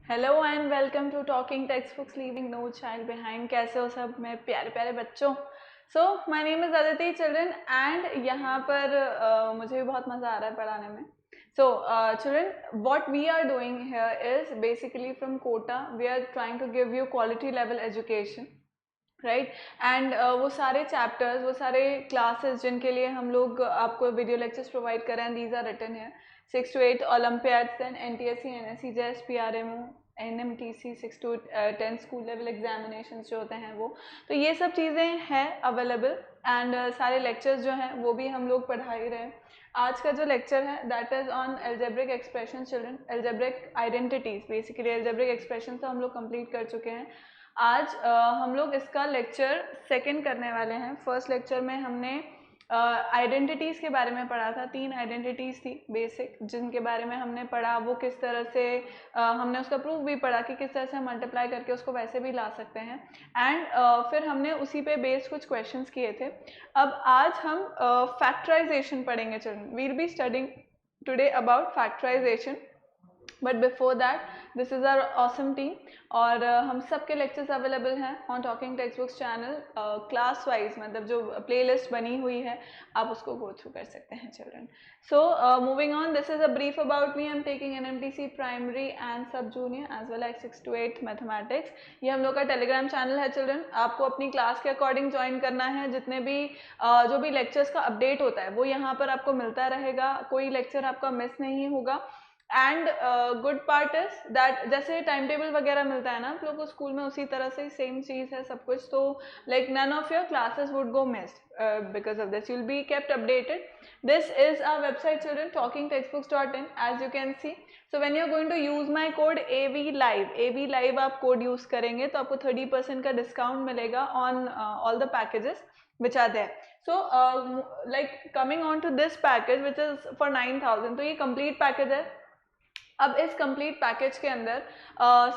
Hello and welcome to talking text books leaving no child behind. कैसे हो सब मेरे प्यारे प्यारे बच्चों। So my name is Aditi children and यहाँ पर मुझे भी बहुत मज़ा आ रहा है पढ़ाने में। So children, what we are doing here is basically from Kota we are trying to give you quality level education, right. And वो सारे चैप्टर्स, वो सारे क्लासेस जिनके लिए हम लोग आपको वीडियो लेक्चर्स प्रोवाइड कर रहे हैं, दीज आर रिटन है 6 to 8 olympiads, then NTSC, NSC, JES, PRMO, NMTC, 6 to 10 school level examination जो होते हैं वो, तो ये सब चीज़ें हैं अवेलेबल। एंड सारे लेक्चर्स जो हैं वो भी हम लोग पढ़ा ही रहे हैं। आज का जो लेक्चर है that is on algebraic expression children, algebraic identities. Basically algebraic expression तो हम लोग कंप्लीट कर चुके हैं। आज हम लोग इसका लेक्चर सेकंड करने वाले हैं। फर्स्ट लेक्चर में हमने आइडेंटिटीज़ के बारे में पढ़ा था। 3 आइडेंटिटीज़ थी बेसिक जिनके बारे में हमने पढ़ा, वो किस तरह से हमने उसका प्रूफ भी पढ़ा कि किस तरह से हम मल्टीप्लाई करके उसको वैसे भी ला सकते हैं। एंड फिर हमने उसी पे बेस्ड कुछ क्वेश्चंस किए थे। अब आज हम फैक्टराइजेशन पढ़ेंगे children. We'll be studying today about factorisation, but before that this is our awesome team. और हम सब के लेक्चर्स अवेलेबल हैं on talking text books channel, class wise, मतलब जो प्लेलिस्ट बनी हुई है आप उसको गो थ्रू कर सकते हैं children. So moving on, this is a brief about me. I am taking NMTC primary and sub junior as well as 6 to 8 mathematics. ये हम लोग का टेलीग्राम चैनल है चिल्ड्रन। आपको अपनी क्लास के अकॉर्डिंग ज्वाइन करना है। जितने भी जो भी लेक्चर्स का अपडेट होता है वो यहाँ पर आपको मिलता रहेगा, कोई लेक्चर आपका मिस नहीं होगा। And good part is that जैसे टाइम टेबल वगैरह मिलता है ना आप लोग को स्कूल में, उसी तरह से सेम चीज़ है सब कुछ। तो like none of your classes would go missed because of this, you will be kept updated. This is our website children, talkingtextbooks.in, as you can see. So when you are going to use my code AV Live आप code use करेंगे तो आपको 30% का discount मिलेगा on all the packages which are there. So like coming on to this package which is for 9,000, तो ये complete package है। अब इस कंप्लीट पैकेज के अंदर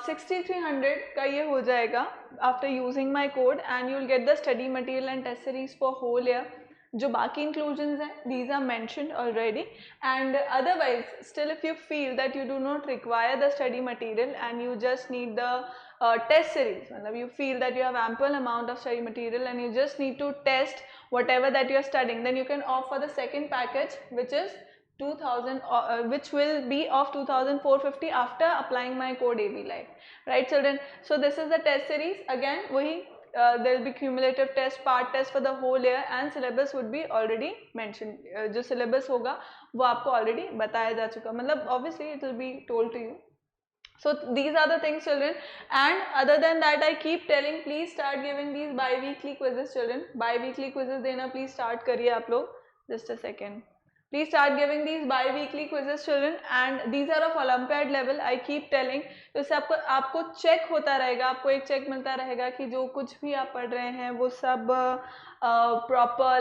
6300 का ये हो जाएगा after using my code, and you will get the study material and test series for whole year. जो बाकी इंक्लूजन्स हैं these are mentioned already, and otherwise still if you feel that you do not require the study material and you just need the test series, मतलब you feel that you have ample amount of study material and you just need to test whatever that you are studying, then you can opt for the second package which is 2000, which will be of 2450 after applying my code AV Live, right children? So this is the test series again, wahi there will be cumulative test, part test for the whole year, and syllabus would be already mentioned. जो syllabus होगा वो आपको already बताया जा चुका, मतलब obviously it will be told to you. So these are the things children, and other than that I keep telling please start giving these bi-weekly quizzes children. Bi-weekly quizzes देना please start करिए आप लोग। Just a second. Please start giving these bi-weekly quizzes children, and these are of Olympiad level. I keep telling, तो इससे आपको check होता रहेगा, आपको एक चेक मिलता रहेगा कि जो कुछ भी आप पढ़ रहे हैं वो सब proper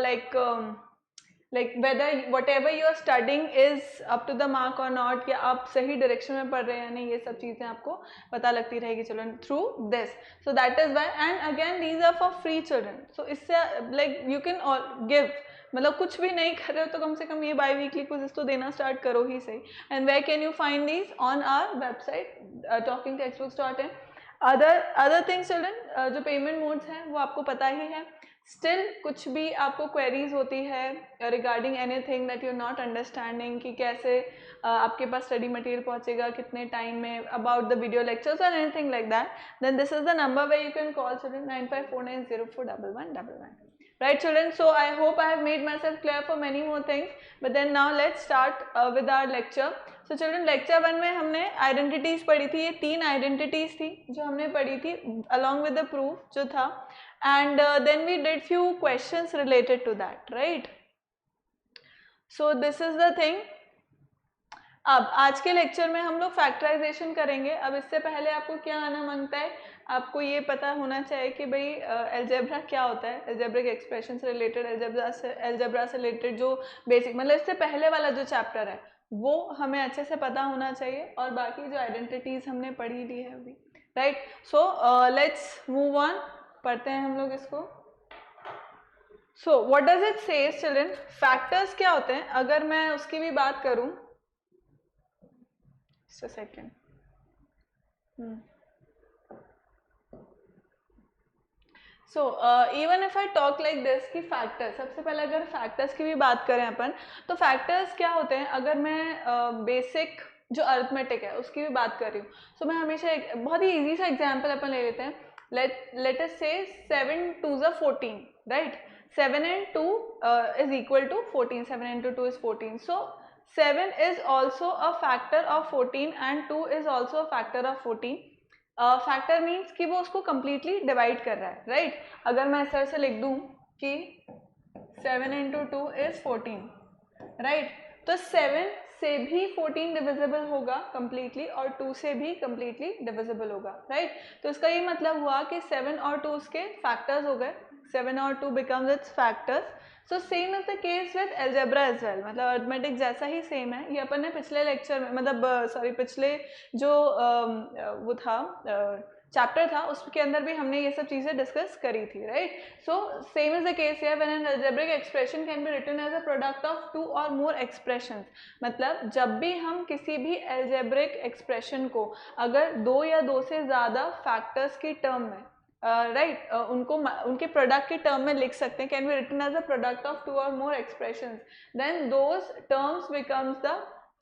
like whether whatever you are studying is up to the mark or not, या आप सही डायरेक्शन में पढ़ रहे हैं या नहीं, ये सब चीज़ें आपको पता लगती रहेगी children through this. So that is why, and again these are for free children. So इससे लाइक यू कैन गिव, मतलब कुछ भी नहीं कर रहे हो तो कम से कम ये बाई वीकली क्विज़ेस तो देना स्टार्ट करो ही सही। And where can you find these? On our website talkingtextbooks.in. Other things children, जो पेमेंट मोड्स हैं वो आपको पता ही है। स्टिल कुछ भी आपको क्वेरीज होती है regarding anything that you are not understanding, कि कैसे आपके पास स्टडी मटेरियल पहुंचेगा, कितने टाइम में, अबाउट द वीडियो लेक्चर्स और anything like that, then this is the number where you can call children, 9549041111. Right children, so I hope I have made myself clear for many more things, but then now let's start with our lecture. So children, lecture 1 में हमने identities पढ़ी थी। ये 3 identities थी जो हमने पढ़ी थी along with the proof जो था, and then we did few questions related to that, right? So this is the thing. अब आज के लेक्चर में हम लोग फैक्टराइजेशन करेंगे। अब इससे पहले आपको क्या आना मांगता है, आपको ये पता होना चाहिए कि भाई एल्जेब्रा क्या होता है, एल्जेब्रिक एक्सप्रेशन से रिलेटेड, एल्जेब्रा से रिलेटेड जो बेसिक, मतलब इससे पहले वाला जो चैप्टर है वो हमें अच्छे से पता होना चाहिए, और बाकी जो आइडेंटिटीज हमने पढ़ी ली है अभी, right. So let's move on, पढ़ते हैं हम लोग इसको। सो व्हाट डज इट से चिल्ड्रन? फैक्टर्स क्या होते हैं, अगर मैं उसकी भी बात करूं, just a second, so even if I talk like this कि फैक्टर्स, सबसे पहले अगर फैक्टर्स की भी बात करें अपन, तो फैक्टर्स क्या होते हैं, अगर मैं बेसिक जो अर्थमेटिक है उसकी भी बात कर रही हूँ, सो मैं हमेशा एक बहुत ही इजी सा एग्जांपल अपन ले लेते हैं. लेट अस से 7 2s are 14, right. 7 and 2 is equal to 14. 7 into 2 is 14. So 7 is also a factor of 14 and 2 is also a factor of 14. Factor means कि वो उसको कंप्लीटली डिवाइड कर रहा है, राइट. अगर मैं इस तरह से लिख दूं कि 7 into 2 is 14, राइट, तो 7 से भी 14 डिविजिबल होगा कंप्लीटली और 2 से भी कंप्लीटली डिविजिबल होगा, राइट. तो इसका ये मतलब हुआ कि 7 और 2 उसके फैक्टर्स हो गए. 7 और 2 becomes its factors. So same is the case with algebra as well, मतलब अर्थमेटिक जैसा ही सेम है. ये अपन ने पिछले लेक्चर में, मतलब सॉरी पिछले जो वो था चैप्टर था उसके अंदर भी हमने ये सब चीज़ें डिस्कस करी थी, right. So same is the case here when an algebraic expression can be written as a product of two और मोर एक्सप्रेशंस. मतलब जब भी हम किसी भी अलजेब्रिक एक्सप्रेशन को अगर दो या दो से ज़्यादा फैक्टर्स की टर्म में राइट उनको उनके प्रोडक्ट के टर्म में लिख सकते हैं, can be written as a product of two और more expressions, then those terms becomes the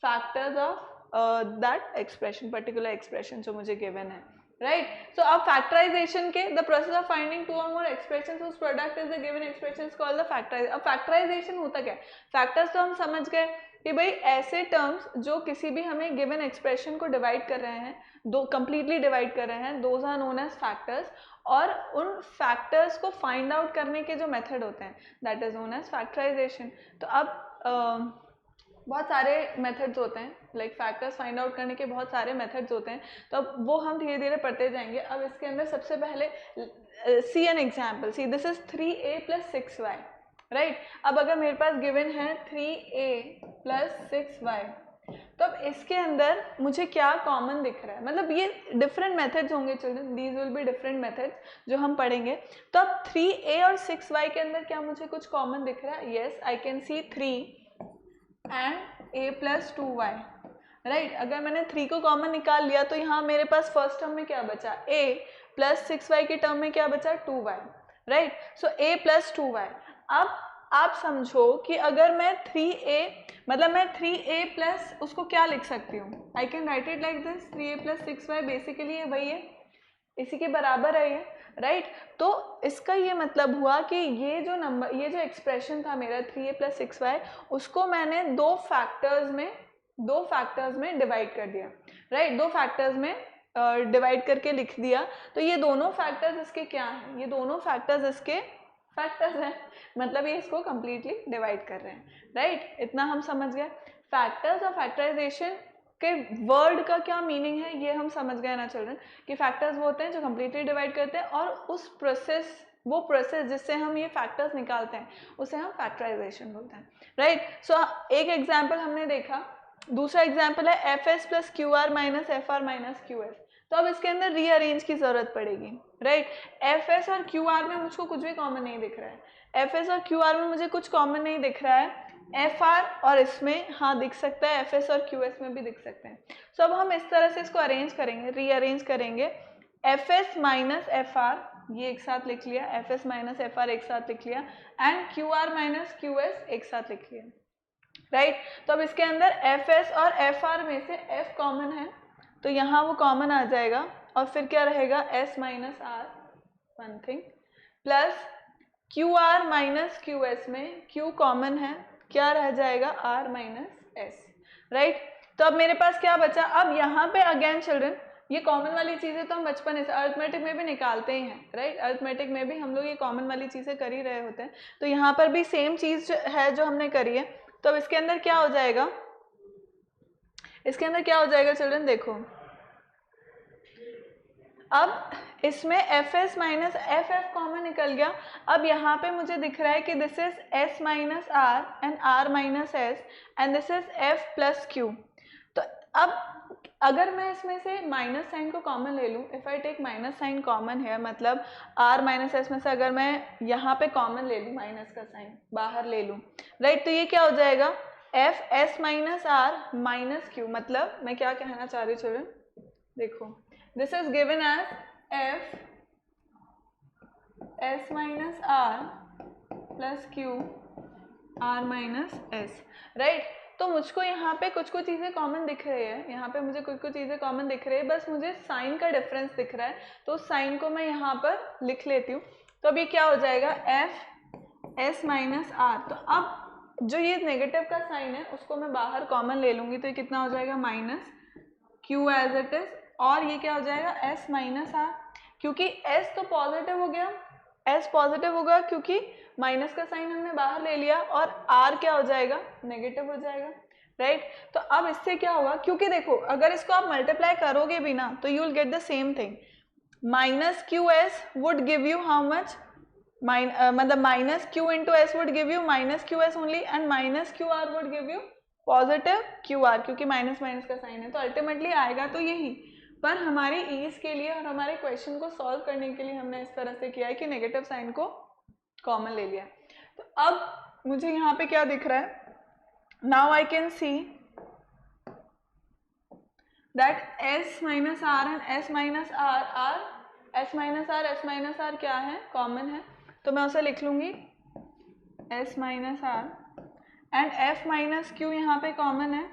factors of that expression, particular expression जो मुझे गिवन है, राइट. सो अब फैक्टराइजेशन के the process of finding two और more expressions whose product is the given expression is called the factorization. अब factorization होता क्या है, फैक्टर्स तो हम समझ गए कि भाई ऐसे टर्म्स जो किसी भी हमें गिवन एक्सप्रेशन को डिवाइड कर रहे हैं, दो कंप्लीटली डिवाइड कर रहे हैं, those are known as factors. और उन फैक्टर्स को फाइंड आउट करने के जो मेथड होते हैं that is known as factorisation. तो अब बहुत सारे मेथड्स होते हैं, लाइक फैक्टर्स फाइंड आउट करने के बहुत सारे मेथड्स होते हैं, तो अब वो हम धीरे धीरे पढ़ते जाएंगे. अब इसके अंदर सबसे पहले see an example, see this is 3a + 6y, right. अब अगर मेरे पास गिवन है 3a + 6y, तो अब इसके अंदर मुझे क्या कॉमन दिख रहा है, मतलब ये डिफरेंट मेथड्स होंगे children, these will be different methods जो हम पढ़ेंगे. तो अब 3a और 6y के अंदर क्या मुझे कुछ कॉमन दिख रहा है, yes I can C 3 and a + 2y, right. अगर मैंने 3 को कॉमन निकाल लिया तो यहाँ मेरे पास फर्स्ट टर्म में क्या बचा, a + 6y के टर्म में क्या बचा, 2y, right. So a + 2y. अब आप समझो कि अगर मैं 3a, मतलब मैं 3a प्लस उसको क्या लिख सकती हूँ, I can write it like this, 3a + 6y basically ये वही है, इसी के बराबर है ये, राइट. तो इसका ये मतलब हुआ कि ये जो नंबर, ये जो एक्सप्रेशन था मेरा 3a + 6y, उसको मैंने दो फैक्टर्स में डिवाइड कर दिया, राइट. दो फैक्टर्स में डिवाइड करके लिख दिया. तो ये दोनों फैक्टर्स इसके क्या हैं, ये दोनों फैक्टर्स इसके फैक्टर्स हैं, मतलब ये इसको कंप्लीटली डिवाइड कर रहे हैं, राइट. इतना हम समझ गए. फैक्टर्स और फैक्टराइजेशन के वर्ड का क्या मीनिंग है ये हम समझ गए ना चिल्ड्रन, कि फैक्टर्स वो होते हैं जो कंप्लीटली डिवाइड करते हैं, और उस वो प्रोसेस जिससे हम ये फैक्टर्स निकालते हैं उसे हम फैक्टराइजेशन बोलते हैं, राइट. सो एक एग्जाम्पल हमने देखा. दूसरा एग्जाम्पल है fs + qr - fr - qs. तो अब इसके अंदर रीअरेंज की जरूरत पड़ेगी, राइट. fs और qr में मुझको कुछ भी कॉमन नहीं दिख रहा है, fs और qr में मुझे कुछ कॉमन नहीं दिख रहा है, fr और इसमें हाँ दिख सकता है, fs और qs में भी दिख सकते हैं. सो अब हम इस तरह से इसको अरेंज करेंगे, रीअरेंज करेंगे. fs - fr ये एक साथ लिख लिया, fs - fr एक साथ लिख लिया, एंड qr - qs एक साथ लिख लिया, राइट. तो अब इसके अंदर fs और fr में से f कॉमन है, तो यहाँ वो कॉमन आ जाएगा, और फिर क्या रहेगा, s - r one thing, plus qr - qs में q कॉमन है, क्या रह जाएगा, r - s, राइट. तो अब मेरे पास क्या बचा, अब यहाँ पे अगेन चिल्ड्रन ये कॉमन वाली चीज़ें तो हम बचपन से अर्थमेटिक में भी निकालते ही हैं, राइट. अर्थमेटिक में भी हम लोग ये कॉमन वाली चीज़ें कर ही रहे होते हैं, तो यहाँ पर भी सेम चीज़ है जो हमने करी है. तो अब इसके अंदर क्या हो जाएगा, इसके अंदर क्या हो जाएगा चिल्ड्रन, देखो अब इसमें fs - ff कॉमन निकल गया. अब यहाँ पे मुझे दिख रहा है कि this is s - r and r - s and this is f + q. तो अब अगर मैं इसमें से माइनस साइन को कॉमन ले लूँ, if I take minus sign common है, मतलब r - s में से अगर मैं यहाँ पे कॉमन ले लूँ, माइनस का साइन बाहर ले लूँ, राइट. तो ये क्या हो जाएगा, f s - r - q. मतलब मैं क्या कहना चाह रही हूँ चिल्ड्रन, देखो this is given as f s minus r plus q are minus s, right. तो मुझको यहाँ पे कुछ कुछ चीज़ें कॉमन दिख रही है, यहाँ पे मुझे कुछ कुछ चीज़ें कॉमन दिख रही है, बस मुझे साइन का डिफरेंस दिख रहा है, तो साइन को मैं यहाँ पर लिख लेती हूँ। तो अब ये क्या हो जाएगा, एफ एस माइनस आर। तो अब जो ये नेगेटिव का साइन है उसको मैं बाहर कॉमन ले लूँगी, तो ये कितना हो जाएगा, minus q as it is, और ये क्या हो जाएगा, एस माइनस आर, क्योंकि एस तो पॉजिटिव हो गया, एस पॉजिटिव होगा क्योंकि माइनस का साइन हमने बाहर ले लिया, और आर क्या हो जाएगा, नेगेटिव हो जाएगा, राइट। तो अब इससे क्या होगा, क्योंकि देखो अगर इसको आप मल्टीप्लाई करोगे भी ना तो you will get the same thing, minus Q S would give you how much, मतलब minus Q into S would give you minus Q S only, and minus Q R would give you positive Q R, क्योंकि minus minus का sign है, तो ultimately आएगा तो यही। पर हमारी ईज के लिए और हमारे क्वेश्चन को सॉल्व करने के लिए हमने इस तरह से किया है कि नेगेटिव साइन को कॉमन ले लिया। तो अब मुझे यहाँ पे क्या दिख रहा है, now I can see that s minus r and s minus r r, s minus r क्या है, कॉमन है, तो मैं उसे लिख लूंगी s minus r, and f minus q यहाँ पे कॉमन है,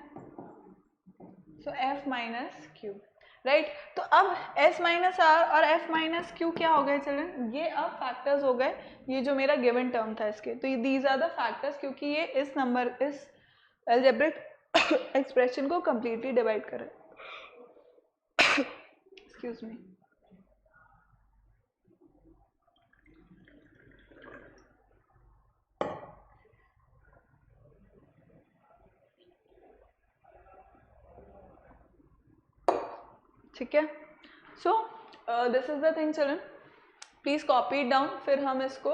so f minus q, right. तो अब s माइनस आर और f माइनस क्यू क्या हो गए चिल्ड्रन, ये अब फैक्टर्स हो गए, ये जो मेरा गिवन टर्म था इसके, तो ये दीज आर द फैक्टर्स, क्योंकि ये इस नंबर, इस अलजेब्रिक एक्सप्रेशन को कंप्लीटली डिवाइड करे। Excuse me. ठीक है, so this is the thing children, please copy it down, फिर हम इसको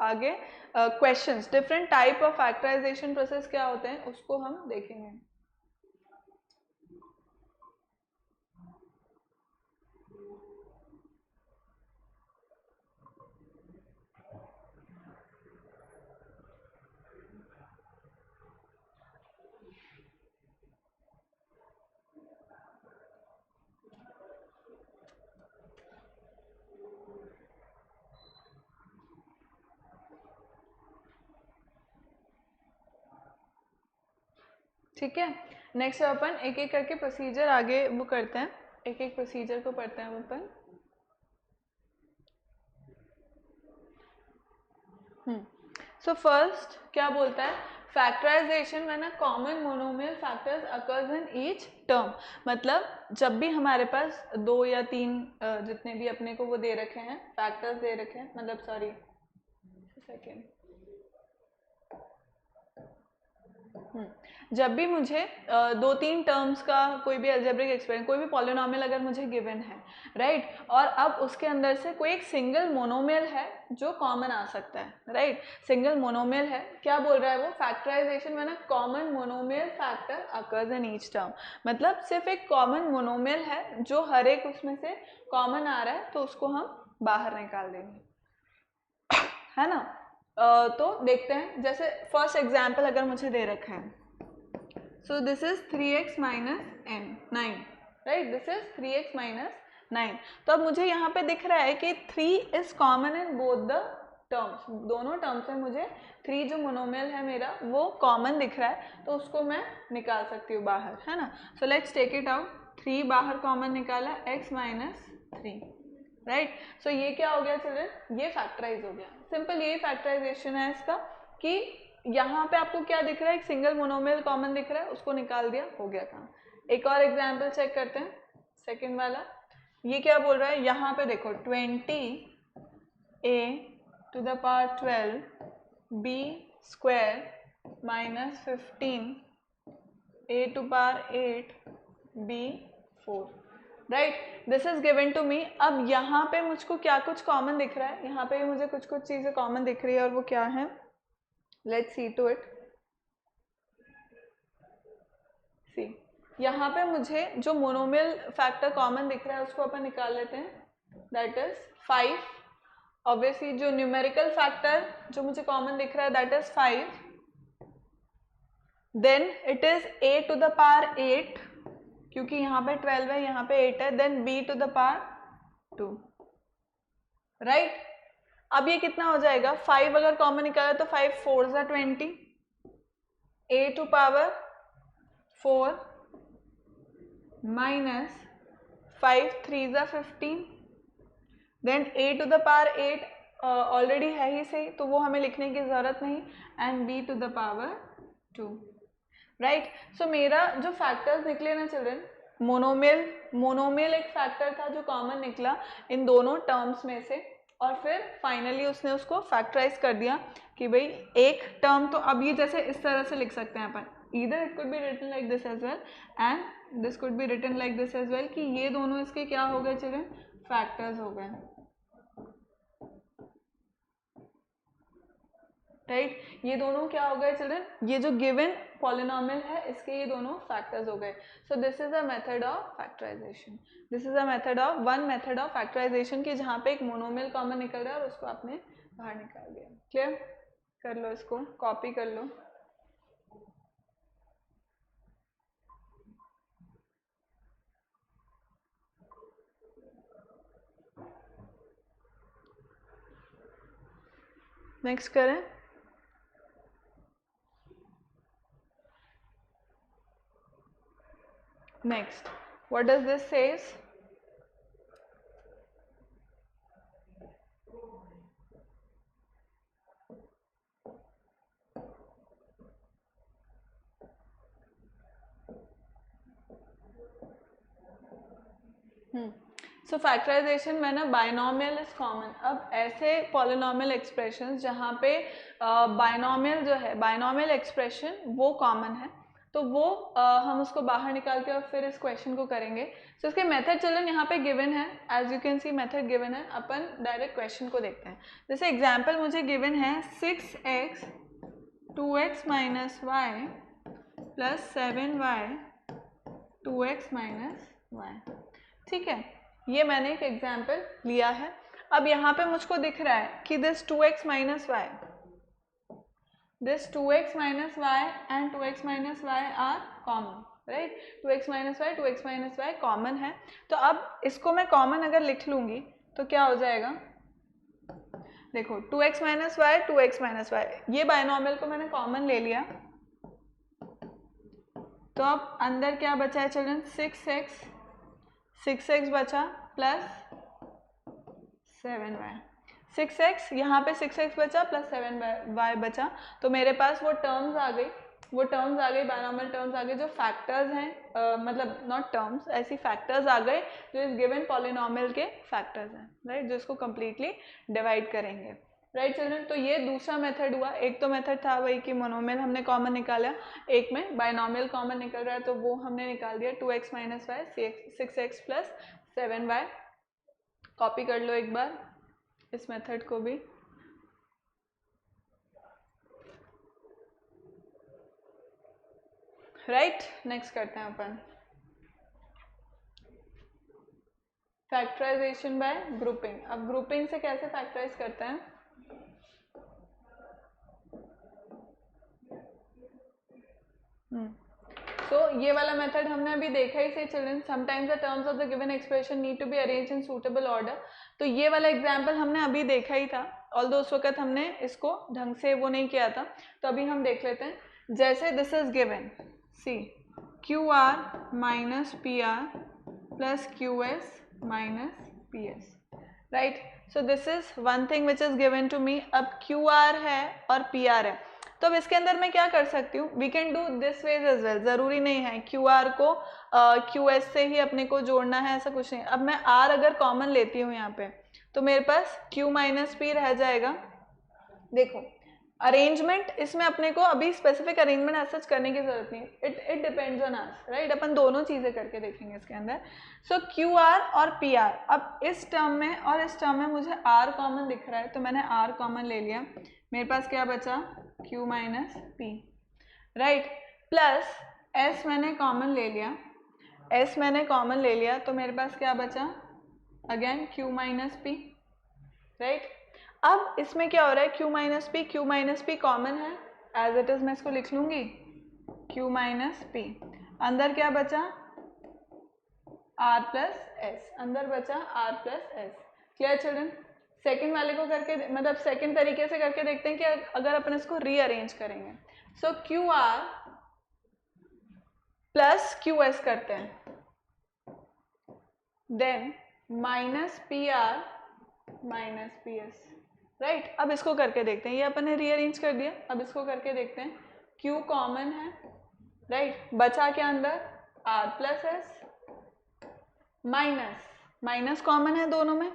आगे questions, different type of factorisation process क्या होते हैं उसको हम देखेंगे। ठीक है, नेक्स्ट अपन एक एक करके प्रोसीजर आगे वो करते हैं, एक एक प्रोसीजर को पढ़ते हैं अपन। सो फर्स्ट क्या बोलता है, factorisation when a common monomial factors occurs in each term, मतलब जब भी हमारे पास 2 या 3 जितने भी अपने को वो दे रखे हैं, फैक्टर्स दे रखे हैं, मतलब सॉरी सेकेंड, जब भी मुझे 2-3 टर्म्स का कोई भी अलजेब्रिक एक्सपेरिमेंट, कोई भी पॉलिनोमियल अगर मुझे गिवन है, राइट, और अब उसके अंदर से कोई एक सिंगल मोनोमियल है जो कॉमन आ सकता है, राइट, सिंगल मोनोमियल है, क्या बोल रहा है वो, factorisation when a common monomial factor occurs in each term, मतलब सिर्फ एक कॉमन मोनोमियल है जो हर एक उसमें से कॉमन आ रहा है, तो उसको हम बाहर निकाल देंगे, है ना। तो देखते हैं, जैसे फर्स्ट एग्जाम्पल अगर मुझे दे रखा है, so this is 3x minus n 9, right, this is 3x minus 9। तो अब मुझे यहाँ पे दिख रहा है कि 3 is common in both the terms, दोनों टर्म्स में मुझे 3 जो मोनोमियल है मेरा वो कॉमन दिख रहा है, तो उसको मैं निकाल सकती हूँ बाहर, है ना। So let's take it out, 3 बाहर कॉमन निकाला, x माइनस 3, राइट। सो ये क्या हो गया चिल्ड्रन, ये फैक्टराइज हो गया, सिंपल यही फैक्टराइजेशन है इसका, कि यहाँ पे आपको क्या दिख रहा है, एक सिंगल मोनोमियल कॉमन दिख रहा है, उसको निकाल दिया, हो गया काम। एक और एग्जांपल चेक करते हैं, सेकंड वाला, ये क्या बोल रहा है, यहाँ पे देखो 20a to the power 12 b square minus 15a to power 8 b 4, right, this is given to me. अब यहाँ पे मुझको क्या कुछ कॉमन दिख रहा है, यहाँ पे मुझे कुछ कुछ चीज़ें कॉमन दिख रही है, और वो क्या है, लेट्स सी टू इट। सी, यहाँ पे मुझे जो मोनोमियल फैक्टर कॉमन दिख रहा है उसको अपन निकाल लेते हैं, दैट इज 5, ऑब्वियसली जो न्यूमेरिकल फैक्टर जो मुझे कॉमन दिख रहा है that is 5, then it is a to the power 8, क्योंकि यहाँ पे 12 है, यहाँ पे 8 है, then b to the power 2, right. अब ये कितना हो जाएगा, 5 अगर कॉमन निकाला तो 5 4 ज़ा 20, a टू पावर 4 माइनस 5 3 ज़ा 15, then a to the power 8 already है ही सही, तो वो हमें लिखने की ज़रूरत नहीं, and b to the power 2, right. So मेरा जो फैक्टर्स निकले ना चिल्ड्रन, मोनोमियल एक फैक्टर था जो कॉमन निकला इन दोनों टर्म्स में से, और फिर फाइनली उसने उसको फैक्टराइज कर दिया कि भाई एक टर्म, तो अब ये जैसे इस तरह से लिख सकते हैं अपन, either it could be written like this as well and this could be written like this as well, कि ये दोनों इसके क्या हो गए चिल्ड्रन, फैक्टर्स हो गए, राइट। ये दोनों क्या हो गए चिल्ड्रन, ये जो गिवन पॉलिनोमियल है इसके ये दोनों फैक्टर्स हो गए। So this is a method of factorisation, this is a method of one method of factorisation, की जहाँ पे एक मोनोमियल कॉमन निकल रहा है और उसको आपने बाहर निकाल दिया। क्लियर, कर लो, इसको कॉपी कर लो। नेक्स्ट करें, next what does this says, so factorisation में ना बाइनोमियल इज कॉमन। अब ऐसे पॉलिनोमियल एक्सप्रेशंस जहाँ पे बाइनोमियल जो है, बाइनोमियल एक्सप्रेशन वो कॉमन है, तो वो हम उसको बाहर निकाल के और फिर इस क्वेश्चन को करेंगे। सो इसके मेथड चिल्ड्रन यहाँ पे गिवन है, as you can see method given है। अपन डायरेक्ट क्वेश्चन को देखते हैं। जैसे एग्जांपल मुझे गिवन है 6x 2x minus Y plus 7y 2x minus y, ठीक है, ये मैंने एक एग्जांपल लिया है। अब यहाँ पे मुझको दिख रहा है कि this 2x minus y, this 2x minus y and 2x minus y are common, right? 2x minus y common है। तो अब इसको मैं कॉमन अगर लिख लूंगी तो क्या हो जाएगा, देखो 2x minus y 2x minus y, ये बाइनोमियल को मैंने कॉमन ले लिया, तो अब अंदर क्या बचा है चिल्ड्रन, 6x बचा प्लस 7y, 6x, यहाँ पे 6x बचा प्लस 7y बचा, तो मेरे पास वो टर्म्स आ गई, बाइनोमियल टर्म्स आ गए जो फैक्टर्स हैं, मतलब नॉट टर्म्स, ऐसी फैक्टर्स आ गए जो इस गिवन पॉलिनोमियल के फैक्टर्स हैं, राइट, जो इसको कम्प्लीटली डिवाइड करेंगे, राइट चिल्ड्रन। तो ये दूसरा मेथड हुआ। एक तो मेथड था वही कि मोनोमियल हमने कॉमन निकाला, एक में बाइनोमियल कॉमन निकल रहा है तो वो हमने निकाल दिया, 2x minus Y 6x plus 7y। Copy कर लो एक बार इस मेथड को भी, राइट। नेक्स्ट करते हैं अपन फैक्टराइजेशन बाय ग्रुपिंग। अब ग्रुपिंग से कैसे फैक्टराइज करते हैं, सो ये वाला मेथड हमने अभी देखा ही से children, sometimes the terms of the given expression need to be arranged in suitable order. तो ये वाला एग्जांपल हमने अभी देखा ही था, ऑल्दो उस वक्त हमने इसको ढंग से वो नहीं किया था, तो अभी हम देख लेते हैं। जैसे this is given, C Q are minus P R plus Q S minus P S, right. So this is one thing which is given to me. अब क्यू आर है और पी आर है, तो अब इसके अंदर मैं क्या कर सकती हूँ, we can do this ways as well, ज़रूरी नहीं है क्यू आर को क्यू एस से ही अपने को जोड़ना है, ऐसा कुछ नहीं। अब मैं आर अगर कॉमन लेती हूँ यहाँ पे, तो मेरे पास क्यू माइनस पी रह जाएगा। देखो अरेंजमेंट इसमें अपने को अभी स्पेसिफिक अरेंजमेंट ऐसा करने की जरूरत नहीं, it depends on us, right. अपन दोनों चीज़ें करके देखेंगे इसके अंदर। सो क्यू आर और पी आर, अब इस टर्म में और इस टर्म में मुझे आर कॉमन दिख रहा है, तो मैंने आर कॉमन ले लिया, मेरे पास क्या बचा, Q minus P, right, plus S मैंने कॉमन ले लिया, तो मेरे पास क्या बचा, again Q minus P, right. अब इसमें क्या हो रहा है, Q माइनस पी कॉमन है, एज इट इज मैं इसको लिख लूंगी Q माइनस पी, अंदर क्या बचा आर प्लस एस, अंदर बचा r plus s. Clear children? Second वाले को करके मतलब सेकेंड तरीके से करके देखते हैं कि अगर अपन इसको रीअरेंज करेंगे। So Q R plus Q S करते हैं, then minus P R minus P S, right. अब इसको करके देखते हैं, ये अपन ने रीअरेंज कर दिया, अब इसको करके देखते हैं। क्यू कॉमन है, राइट, बचा क्या अंदर, r plus s, minus minus common है दोनों में,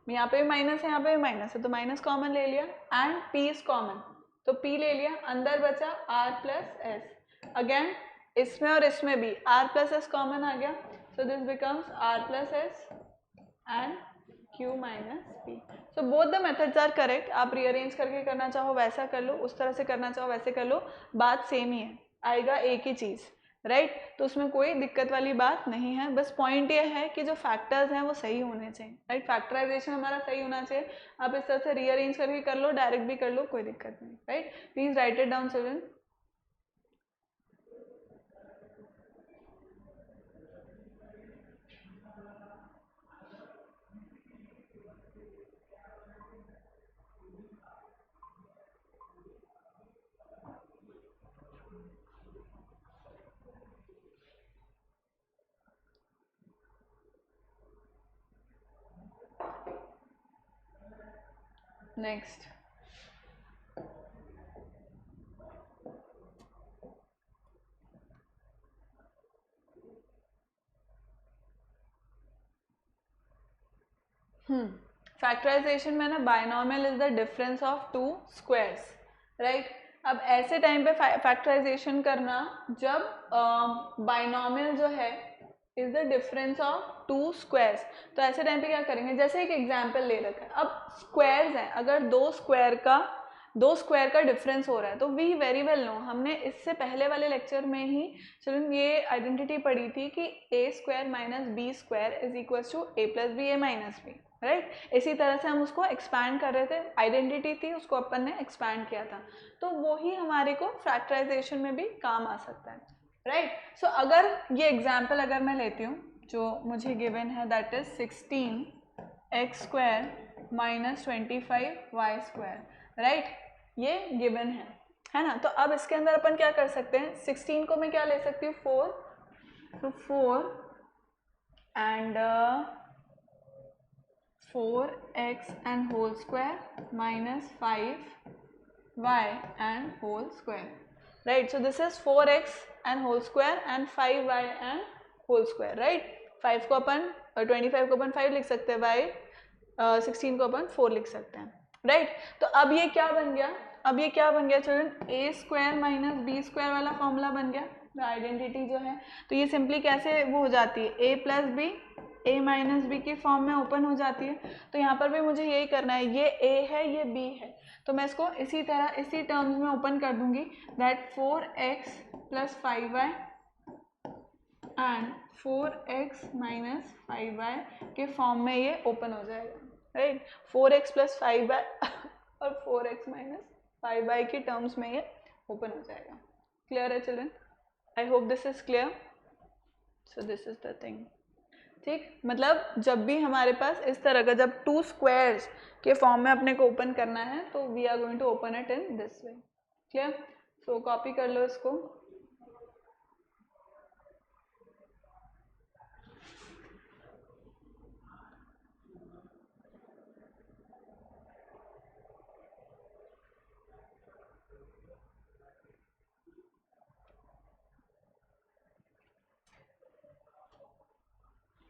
यहाँ पे भी माइनस है यहाँ पे भी माइनस है, तो माइनस कॉमन ले लिया, एंड पी इज कॉमन तो पी ले लिया, अंदर बचा आर प्लस एस। अगेन इसमें और इसमें भी आर प्लस एस कॉमन आ गया, so this becomes r plus s and q minus p. So both the methods are correct. आप रीअरेंज करके करना चाहो वैसा कर लो, उस तरह से करना चाहो वैसे कर लो, बात सेम ही है, आएगा एक ही चीज़, राइट। तो उसमें कोई दिक्कत वाली बात नहीं है, बस पॉइंट ये है कि जो फैक्टर्स हैं वो सही होने चाहिए, राइट। फैक्टराइजेशन हमारा सही होना चाहिए। आप इस तरह से रीअरेंज करके कर लो, डायरेक्ट भी कर लो, कोई दिक्कत नहीं, right. Please write it down children. Next, factorization में ना binomial is the difference of two squares, right. अब ऐसे टाइम पे फैक्टराइजेशन करना जब बायनॉमियल जो है is the difference of two squares, तो ऐसे टाइम पे क्या करेंगे, जैसे एक एग्जांपल ले रखा है, अब स्क्वायर्स हैं, अगर दो स्क्वायर का डिफरेंस हो रहा है, तो वी वेरी वेल नो, हमने इससे पहले वाले लेक्चर में ही चलो ये आइडेंटिटी पढ़ी थी कि A square minus B square is equal to A plus B A minus B, right. इसी तरह से हम उसको एक्सपैंड कर रहे थे, आइडेंटिटी थी, उसको अपन ने एक्सपैंड किया था, तो वो ही हमारे को फैक्टराइजेशन में भी काम आ सकता है, राइट। सो अगर ये एग्जाम्पल अगर मैं लेती हूँ जो मुझे गिवन है, that is 16x square minus 25y square, right, ये गिवन है ना। तो अब इसके अंदर अपन क्या कर सकते हैं, 16 को मैं क्या ले सकती हूँ, 4, तो 4 and 4x and whole square minus 5y and whole square, right. So this is 4x and whole square and 5y and whole square, right. 5 को अपन 25 को अपन 5 लिख सकते हैं, y 16 को अपन 4 लिख सकते हैं, राइट। तो अब ये क्या बन गया, अब ये क्या बन गया चिल्ड्रन, ए स्क्वायर माइनस बी स्क्वायर वाला फॉर्मूला बन गया, आइडेंटिटी जो है। तो ये सिंपली कैसे वो हो जाती है, ए plus B A minus B के फॉर्म में ओपन हो जाती है। तो यहाँ पर भी मुझे यही करना है, ये ए है ये बी है, तो मैं इसको इसी तरह इसी टर्म्स में ओपन कर दूंगी, that 4x plus 5y and 4x minus 5y के फॉर्म में ये ओपन हो जाएगा, राइट। 4x प्लस 5y और 4x माइनस 5y के टर्म्स में ये ओपन हो जाएगा। क्लियर है children? I hope this is clear. So this is the thing, ठीक। मतलब जब भी हमारे पास इस तरह का जब टू स्क्वायर्स के फॉर्म में अपने को ओपन करना है, तो we are going to open it in this way. Clear? So copy कर लो इसको।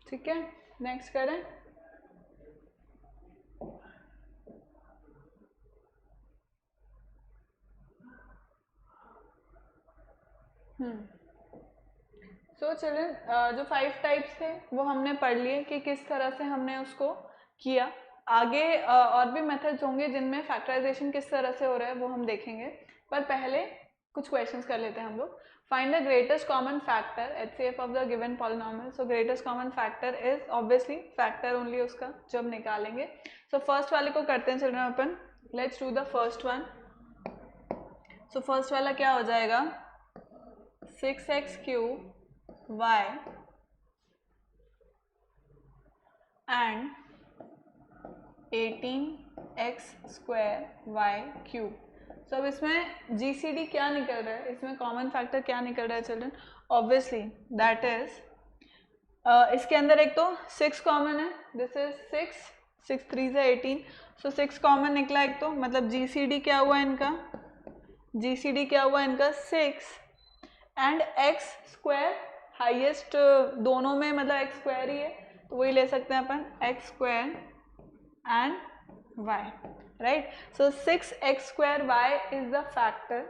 ठीक है, नेक्स्ट करें। सो चिल्ड्रन, जो 5 टाइप्स थे वो हमने पढ़ लिए कि किस तरह से हमने उसको किया। आगे और भी मेथड्स होंगे जिनमें फैक्टराइजेशन किस तरह से हो रहा है वो हम देखेंगे, पर पहले कुछ क्वेश्चंस कर लेते हैं हम लोग। Find the greatest common factor HCF of the given polynomial. So greatest common factor is obviously factor only उसका जब निकालेंगे। सो फर्स्ट वाले को करते हैं children upon, let's do the first one. So first वाला क्या हो जाएगा, 6x cube y and 18x² सो अब इसमें GCD क्या निकल रहा है, इसमें कॉमन फैक्टर क्या निकल रहा है चिल्ड्रन? ऑब्वियसली दैट इज इसके अंदर एक तो 6 कॉमन है, दिस इज 6 3 से 18, सो 6 कॉमन निकला एक तो, मतलब GCD क्या हुआ इनका? GCD क्या हुआ इनका? 6 एंड x² हाईएस्ट दोनों में, मतलब x² ही है तो वही ले सकते हैं अपन, x² and y, right? So 6x²y is the factor,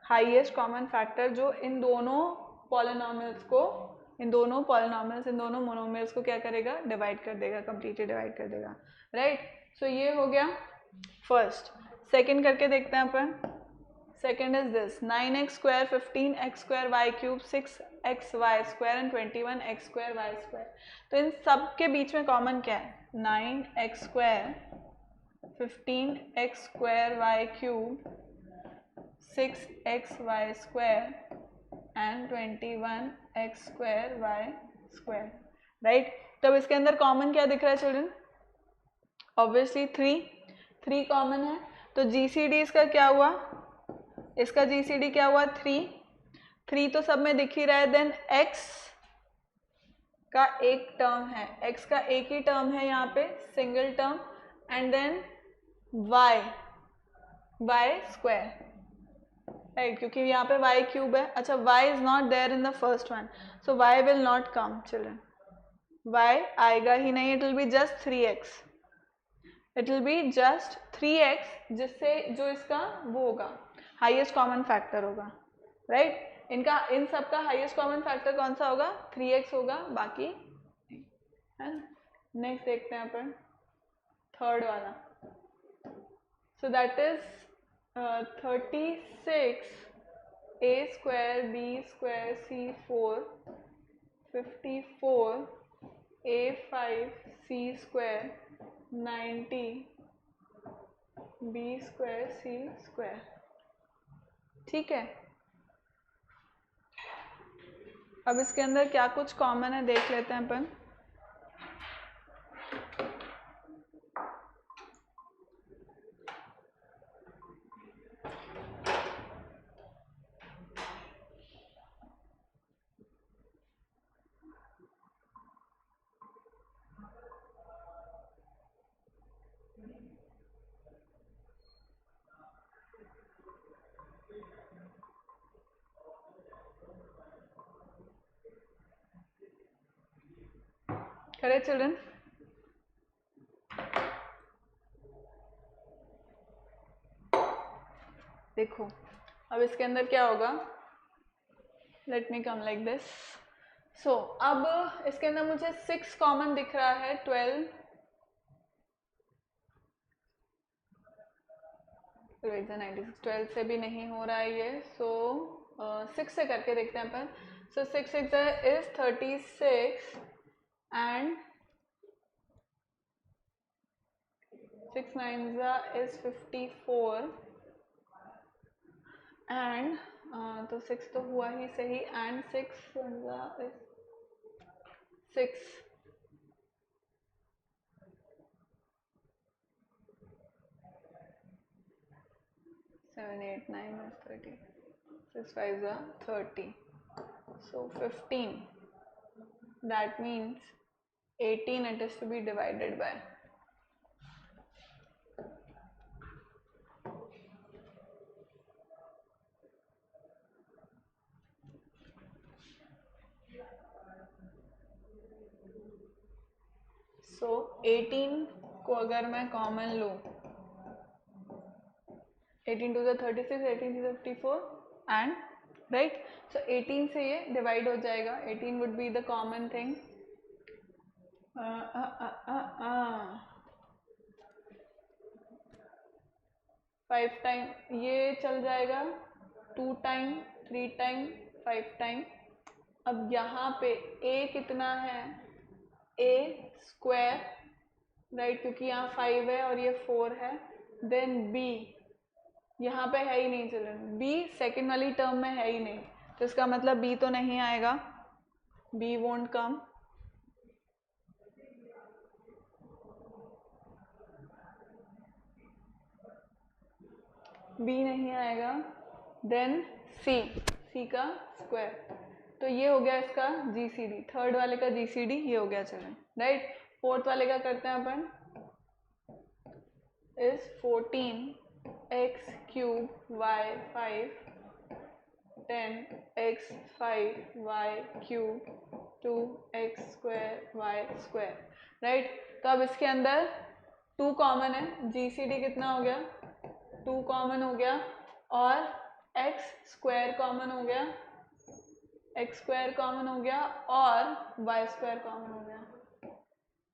highest common factor जो इन दोनों पॉलिनोमियल्स को, इन दोनों मोनोमियल्स को क्या करेगा? डिवाइड कर देगा, कंप्लीटली डिवाइड कर देगा, राइट? सो ये हो गया फर्स्ट। सेकंड करके देखते हैं अपन। Second is this 9x² 15x² y³ 6xy² and 21x²y²। तो इन सब के बीच में कॉमन क्या है? 9x² 15x² y³ 6xy² and 21x²y², right? तब इसके अंदर कॉमन क्या दिख रहा है चिल्ड्रन? ऑब्वियसली 3 कॉमन है, तो GCD इसका क्या हुआ? इसका GCD क्या हुआ? 3 तो सब में दिख ही रहा है। देन x का एक टर्म है, x का एक ही टर्म है यहाँ पे, single term, and then y² right, क्योंकि यहाँ पे y³ है। अच्छा, y is not there in the first one, so y will not come children, y आएगा ही नहीं, it will be just 3x, it will be just 3x, जिससे जो इसका वो होगा, हाईएस्ट कॉमन फैक्टर होगा, राइट? इनका, इन सब का हाईएस्ट कॉमन फैक्टर कौन सा होगा? 3x होगा, बाकी है ना। नेक्स्ट देखते हैं अपन थर्ड वाला। सो that is 36 a² b² c² 54 a5 c² 90 b² c², ठीक है? अब इसके अंदर क्या कुछ कॉमन है देख लेते हैं अपन। Correct children? देखो अब इसके अंदर क्या होगा, let me come like this. So अब इसके अंदर मुझे 6 कॉमन दिख रहा है, 12 से भी नहीं हो रहा है ये, सो 6 से करके देखते हैं अपन। सो 6 6 इज 36 एंड 6 9 is 54 एंड तो 6 तो हुआ ही सही, and 6 is 6 7 8 9 is 30, 6 5 are 30, so 15, that means 18 it is to be divided by। सो 18 को अगर मैं कॉमन लूँ, 18 2 36, 18 3 54 एंड राइट, सो 18 से ये डिवाइड हो जाएगा, 18 would be the common thing. 5 time ये चल जाएगा, 2 टाइम 3 टाइम 5 टाइम। अब यहाँ पे a कितना है? a² राइट, क्योंकि यहाँ 5 है और ये 4 है। देन b यहाँ पे है ही नहीं चिल्ड्रन, b सेकेंड वाली टर्म में है ही नहीं, तो इसका मतलब b तो नहीं आएगा, b वोंट कम। बी नहीं आएगा, देन सी का स्क्वायर, तो ये हो गया इसका जीसीडी, थर्ड वाले का जीसीडी ये हो गया चिल्ड्रन, राइट। फोर्थ वाले का करते हैं अपन, is 14x cube Y 5 10x 5y cube 2x square Y square, right. तो अब इसके अंदर 2 कॉमन है, जीसीडी कितना हो गया 2 कॉमन हो गया, और x स्क्वायर कॉमन हो गया, x स्क्वायर कॉमन हो गया और y स्क्वायर कॉमन हो गया,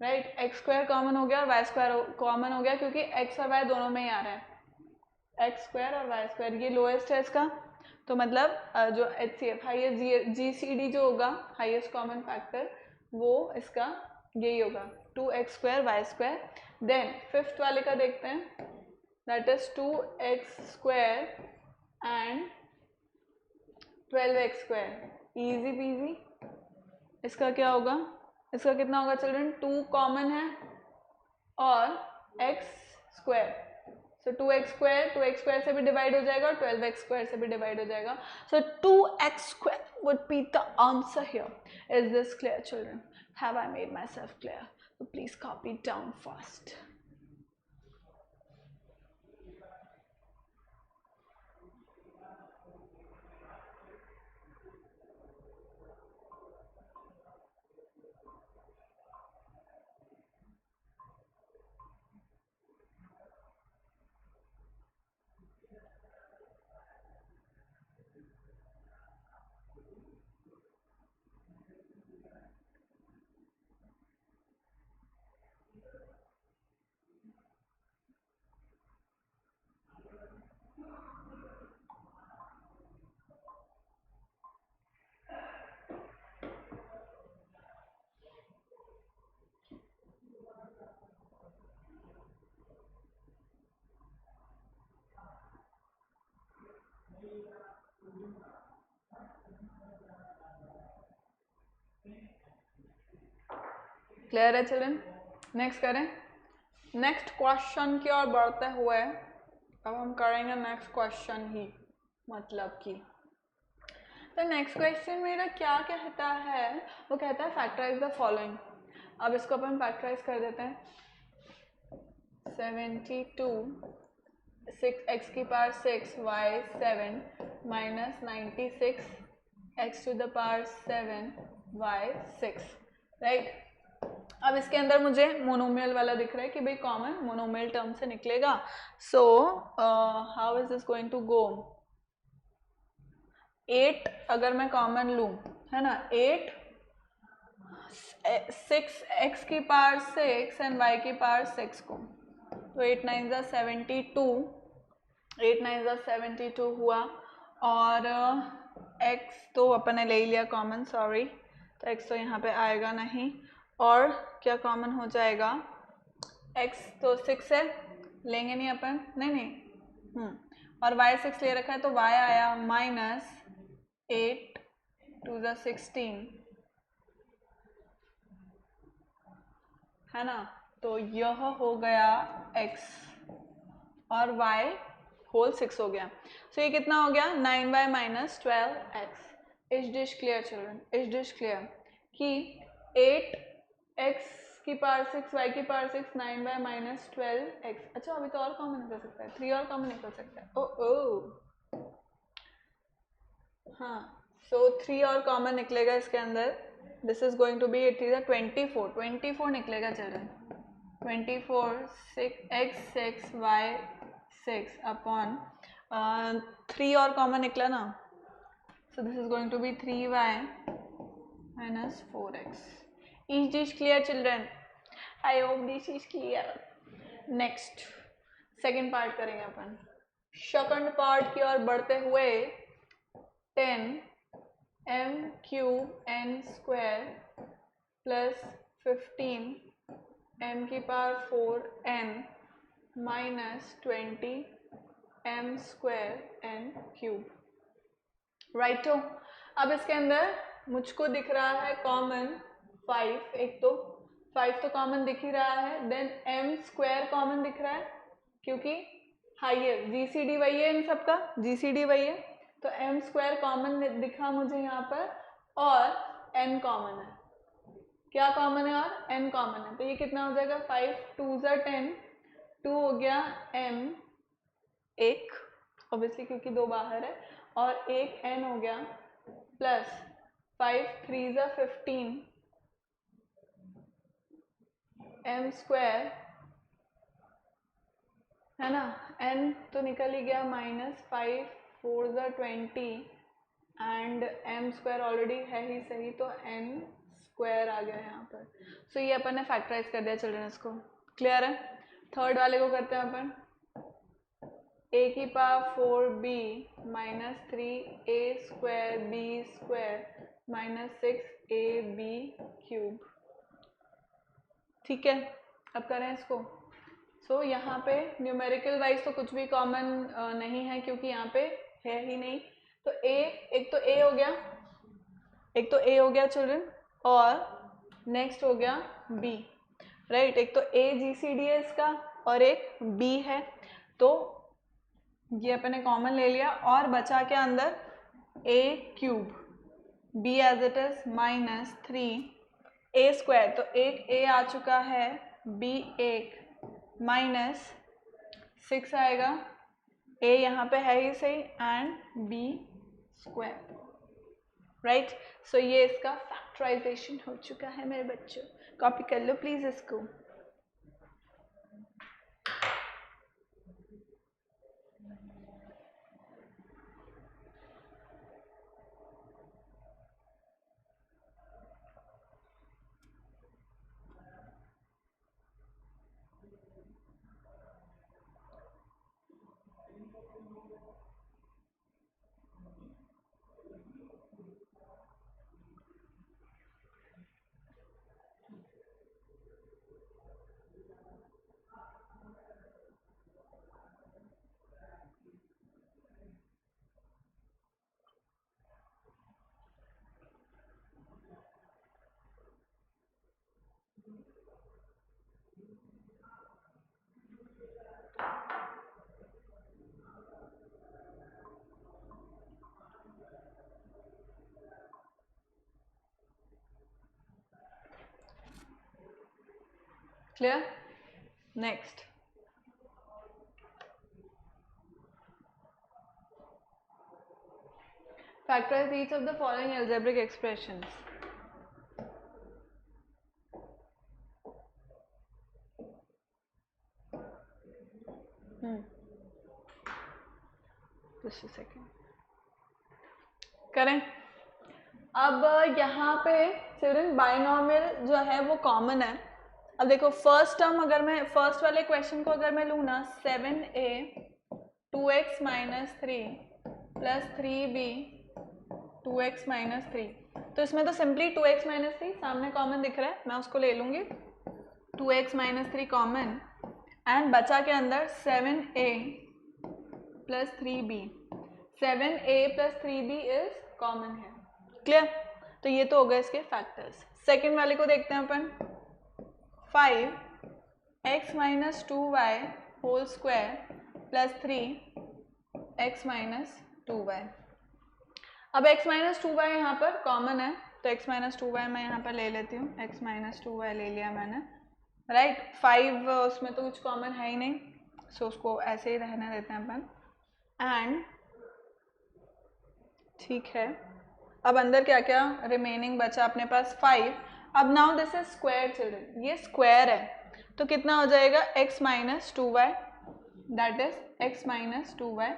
राइट। x स्क्वायर कॉमन हो गया और y स्क्वायर कॉमन हो गया, क्योंकि x और y दोनों में ही आ रहा है, x स्क्वायर और y स्क्वायर, ये लोएस्ट है इसका, तो मतलब जो HCF हाईएस्ट जीसीडी जो होगा हाईएस्ट कॉमन फैक्टर, वो इसका यही होगा 2x square Y square. Then fifth वाले का देखते हैं, that is 2x square and 12x square, easy peasy. इसका क्या होगा, इसका कितना होगा चिल्ड्रन, 2 कॉमन है और x स्क्वायर, सो 2x स्क्वायर से भी डिवाइड हो जाएगा और 12x स्क्वायर से भी डिवाइड हो जाएगा, सो 2x square would be the answer here. Is this clear children? Have I made my self clear? So please copy down fast. Clear है चिल्ड्रन? नेक्स्ट करें, नेक्स्ट क्वेश्चन की ओर बढ़ते हुए अब हम करेंगे नेक्स्ट क्वेश्चन ही, मतलब कि तो नेक्स्ट क्वेश्चन मेरा क्या कहता है, वो कहता है फैक्टराइज द फॉलोइंग। अब इसको अपन फैक्टराइज कर देते हैं, 72 6x की power 6 y 7 minus 96 x two the power 7 y 6, right. अब इसके अंदर मुझे मोनोमियल वाला दिख रहा है कि भाई कॉमन मोनोमियल टर्म से निकलेगा, so how is this going to go, 8 अगर मैं कॉमन लूँ, है ना, 8 6x की पावर 6 एंड y की पावर 6 को, तो 8 9 ज़ा 72, 8 9 ज़ा 72 हुआ, और x तो अपन ने ले ही लिया कॉमन, सॉरी, तो x तो यहाँ पे आएगा नहीं, और क्या कॉमन हो जाएगा, x तो 6 है, लेंगे नहीं अपन, नहीं, और y 6 ले रखा है, तो y आया माइनस 8 2 ज़ा 16, है ना, तो यह हो गया x और y होल 6 हो गया, सो ये कितना हो गया 9y minus 12x। Is dish clear children? Is dish clear कि 8x की पावर 6 y की पावर 6 9y माइनस 12x, अच्छा अभी तो और कॉमन निकल सकता है, 3 और कॉमन निकल सकता है, ओ हाँ, सो 3 और कॉमन निकलेगा इसके अंदर, this is going to be 24 निकलेगा चिल्ड्रन, 24 6x 6 y 6 अपॉन 3 और कॉमन निकला ना, so this is going to be 3y minus 4x. Is this clear children? I hope this is clear. Next second part करेंगे अपन, second part की ओर बढ़ते हुए 10 m cube n square plus 15 m की power 4 n minus 20 m square n cube, right हो। अब इसके अंदर मुझको दिख रहा है कॉमन 5, एक तो 5 तो कॉमन दिख ही रहा है, देन m स्क्वायर कॉमन दिख रहा है, क्योंकि हाइयर, जीसीडी वही है इन सबका, जीसीडी वही है, तो एम स्क्वायर कॉमन दिखा मुझे यहाँ पर और एन कॉमन है। क्या कॉमन है और एन कॉमन है, तो ये कितना हो जाएगा 5 2 ज़ा 10, 2 हो गया एम एक ऑब्वियसली क्योंकि 2 बाहर है, और एक एन हो गया प्लस 5 3 ज़ा 15 एम स्क्वायर है ना, एन तो निकल ही गया माइनस 5 4 ज़ा 20 एंड एम स्क्वायर ऑलरेडी है ही सही, तो एन स्क्वायर आ गया यहाँ पर। सो ये अपन ने फैक्टराइज कर दिया चिल्ड्रन, इसको क्लियर है। थर्ड वाले को करते हैं अपन, ए की power 4b minus 3a square b square minus 6ab cube. ठीक है, अब करें इसको। सो यहाँ पे न्यूमेरिकल वाइज तो कुछ भी कॉमन नहीं है क्योंकि यहाँ पे है ही नहीं, तो एक तो ए हो गया, एक तो ए हो गया चिल्ड्रन, और नेक्स्ट हो गया बी, राइट। एक तो ए जीसीडी है इसका और एक बी है, तो ये अपने कॉमन ले लिया और बचा के अंदर A cube, B as it is minus 3 A square, तो एक ए आ चुका है, बी एक माइनस 6 आएगा, ए यहाँ पे है ही सही एंड बी स्क्वायर, राइट। सो ये इसका फैक्टराइजेशन हो चुका है मेरे बच्चों, कॉपी कर लो प्लीज इसको। Clear, next. Factorize each of the following algebraic expressions. Just a second. करें। अब यहाँ पे चिल्ड्रन बाइनॉमियल जो है वो कॉमन है। अब देखो फर्स्ट टर्म, अगर मैं फर्स्ट वाले क्वेश्चन को अगर मैं लूँ ना, 7a 2x minus 3 plus 3b 2x minus 3, तो इसमें तो सिंपली 2x माइनस 3 सामने कॉमन दिख रहा है, मैं उसको ले लूँगी 2x माइनस 3 कॉमन, एंड बचा के अंदर 7a plus 3b, 7a plus 3b is common है, क्लियर। तो ये तो हो गए इसके फैक्टर्स। सेकेंड वाले को देखते हैं अपन, 5x minus 2y whole square plus 3x minus 2y। अब x माइनस 2y यहाँ पर कॉमन है, तो x माइनस 2y मैं यहाँ पर ले लेती हूँ, x माइनस 2y ले लिया मैंने, राइट। 5 उसमें तो कुछ कॉमन है ही नहीं, सो उसको ऐसे ही रहने देते हैं अपन, एंड ठीक है। अब अंदर क्या क्या रिमेनिंग बचा अपने पास 5। अब now this is square children, ये स्क्वायर है, तो कितना हो जाएगा x minus 2y, that is x minus 2y,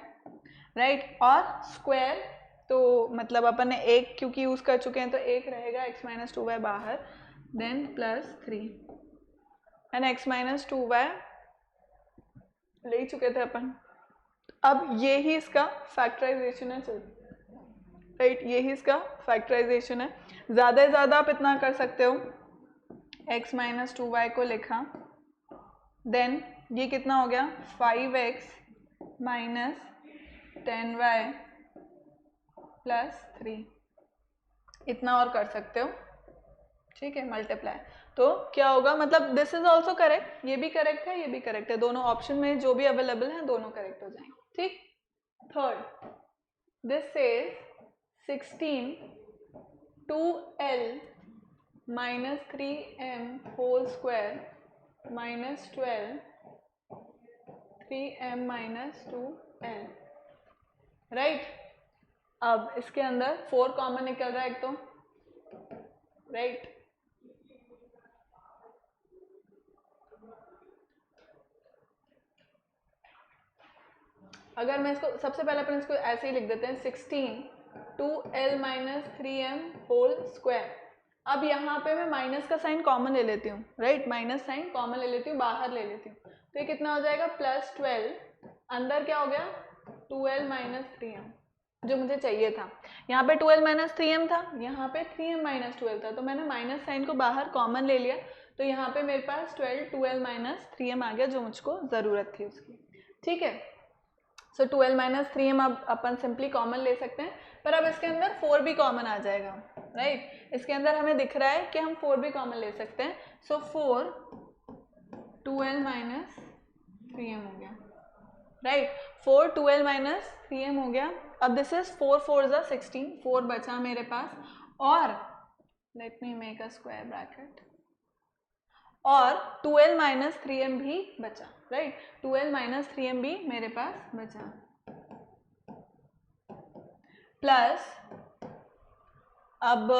right. और स्क्वायर तो मतलब अपन ने एक क्योंकि यूज कर चुके हैं, तो एक रहेगा x माइनस 2y बाहर, then plus 3 and x minus 2y ले चुके थे अपन। अब ये ही इसका फैक्टराइजेशन है चिल्ड्रन, राइट, यही इसका फैक्टराइजेशन है। ज़्यादा से ज़्यादा आप इतना कर सकते हो, x माइनस 2y को लिखा, देन ये कितना हो गया 5x माइनस 10y प्लस 3, इतना और कर सकते हो, ठीक है, मल्टीप्लाई। तो क्या होगा, मतलब दिस इज ऑल्सो करेक्ट, ये भी करेक्ट है, ये भी करेक्ट है, दोनों ऑप्शन में जो भी अवेलेबल है दोनों करेक्ट हो जाएंगे. ठीक. Third, this is 16 2l minus 3m whole square minus 12 3m minus 2l. Right. अब इसके अंदर 4 कॉमन निकल रहा है एक तो. राइट. अगर मैं इसको सबसे पहले अपन इसको ऐसे ही लिख देते हैं 16 2l minus 3m whole square. अब यहाँ पे मैं माइनस का साइन कॉमन ले लेती हूँ. राइट. माइनस साइन कॉमन ले लेती हूँ, बाहर ले लेती हूँ. तो ये कितना हो जाएगा, प्लस 12. अंदर क्या हो गया, 2l minus 3m जो मुझे चाहिए था. यहाँ पे 2l minus 3m था, यहाँ पे 3m minus 12 था, तो मैंने माइनस साइन को बाहर कॉमन ले लिया. तो यहाँ पे मेरे पास 2l minus 3m आ गया जो मुझको ज़रूरत थी उसकी. ठीक है. सो 2l minus 3m अब अपन सिंपली कॉमन ले सकते हैं, पर अब इसके अंदर 4 भी कॉमन आ जाएगा. राइट. इसके अंदर हमें दिख रहा है कि हम 4 भी कॉमन ले सकते हैं. सो 4 2l minus 3m हो गया. राइट. 4 2l minus 3m हो गया. अब दिस इज 4 4 जा 16, 4 बचा मेरे पास. और let me make a square bracket. और 2l minus 3m भी बचा. राइट. 2l minus 3m भी मेरे पास बचा. प्लस अब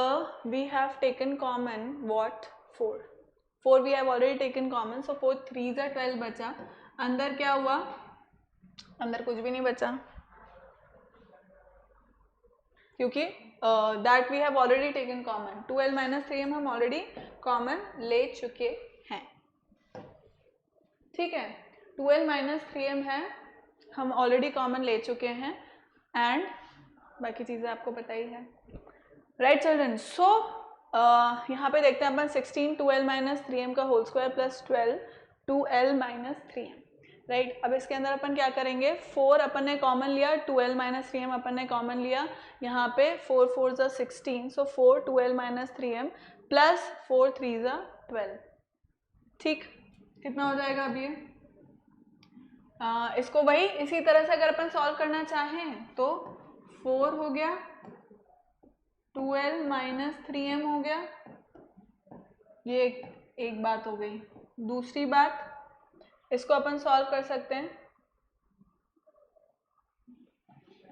we have taken common what, 4 we have already taken common. So 4 3 जा 12 बचा. अंदर क्या हुआ, अंदर कुछ भी नहीं बचा, क्योंकि that we have already taken common. 2l minus 3m हम ऑलरेडी कॉमन ले चुके हैं. ठीक है. 2l minus 3m है, हम ऑलरेडी कॉमन ले चुके हैं. एंड बाकी चीज़ें आपको पता ही है. Right children. सो यहाँ पे देखते हैं अपन 16 2l minus 3m का whole square plus 12 2l minus 3m. Right. अब इसके अंदर अपन क्या करेंगे, 4 अपन ने कॉमन लिया, 2l minus 3m अपन ने कॉमन लिया. यहाँ पे 4 4 जा 16, सो 4 2l minus 3m प्लस 4 3 जा 12. ठीक. कितना हो जाएगा अब ये, इसको वही इसी तरह से अगर अपन सॉल्व करना चाहें तो 4 हो गया, 2l minus 3m हो गया. ये एक बात हो गई. दूसरी बात, इसको अपन सॉल्व कर सकते हैं.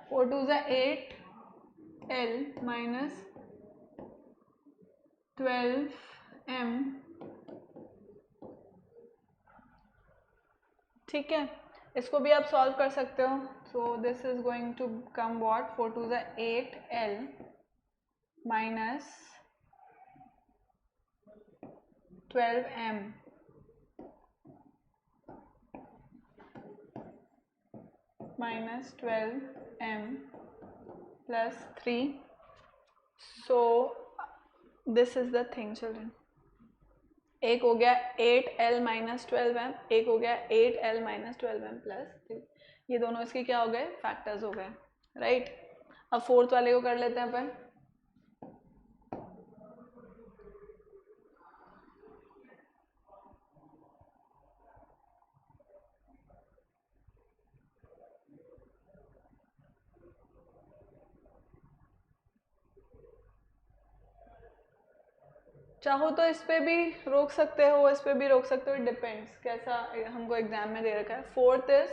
4 2 जा 8l minus 12m. ठीक है. इसको भी आप सॉल्व कर सकते हो. So this is going to come what, 4 2 जा 8l minus 12m minus 12m plus 3. So this is the thing children. एक हो गया 8l minus 12m, एक हो गया 8l minus 12m plus 3. ये दोनों इसके क्या हो गए, फैक्टर्स हो गए. राइट. अब फोर्थ वाले को कर लेते हैं अपन. चाहो तो इस पे भी रोक सकते हो, इस पे भी रोक सकते हो. डिपेंड्स कैसा हमको एग्जाम में दे रखा है. Fourth is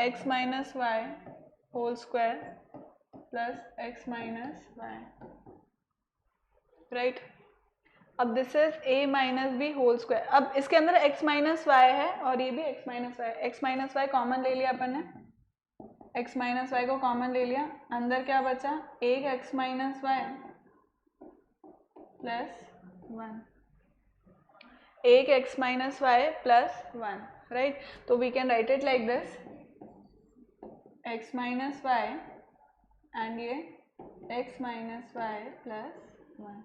x minus Y whole square plus x minus Y. Right. अब this is a minus B whole square. अब इसके अंदर x माइनस वाई है और ये भी x minus y. x minus y common ले लिया अपन ने, x माइनस वाई को कॉमन ले लिया. अंदर क्या बचा, एक x माइनस वाई प्लस 1, एक x minus Y plus 1. Right. तो we can write it like this, x minus Y and ये x minus Y plus 1.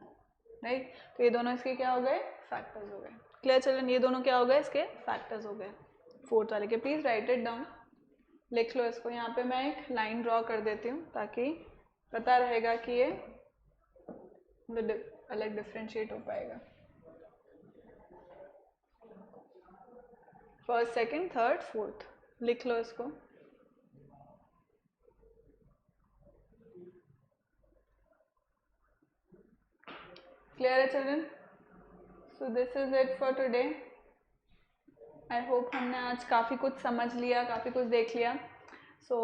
Right. तो ये दोनों इसके क्या हो गए, फैक्टर्स हो गए. Clear children. ये दोनों क्या हो गए, इसके फैक्टर्स हो गए फोर्थ वाले के. प्लीज राइट इट डाउन, लिख लो इसको. यहाँ पे मैं एक लाइन ड्रॉ कर देती हूँ ताकि पता रहेगा कि ये अलग डिफ्रेंशिएट हो पाएगा. फर्स्ट, सेकंड, थर्ड, फोर्थ, लिख लो इसको। क्लियर है children? So this is it for today. I hope हमने आज काफ़ी कुछ समझ लिया, काफ़ी कुछ देख लिया। सो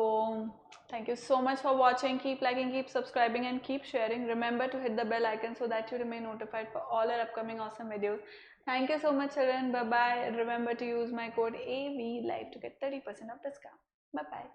thank you so much for watching. Keep liking, keep subscribing and keep sharing. Remember to hit the bell icon so that you remain notified for all our upcoming awesome videos. Thank you so much children. Bye bye. Remember to use my code AVLIVE to get 30% of discount. Bye bye.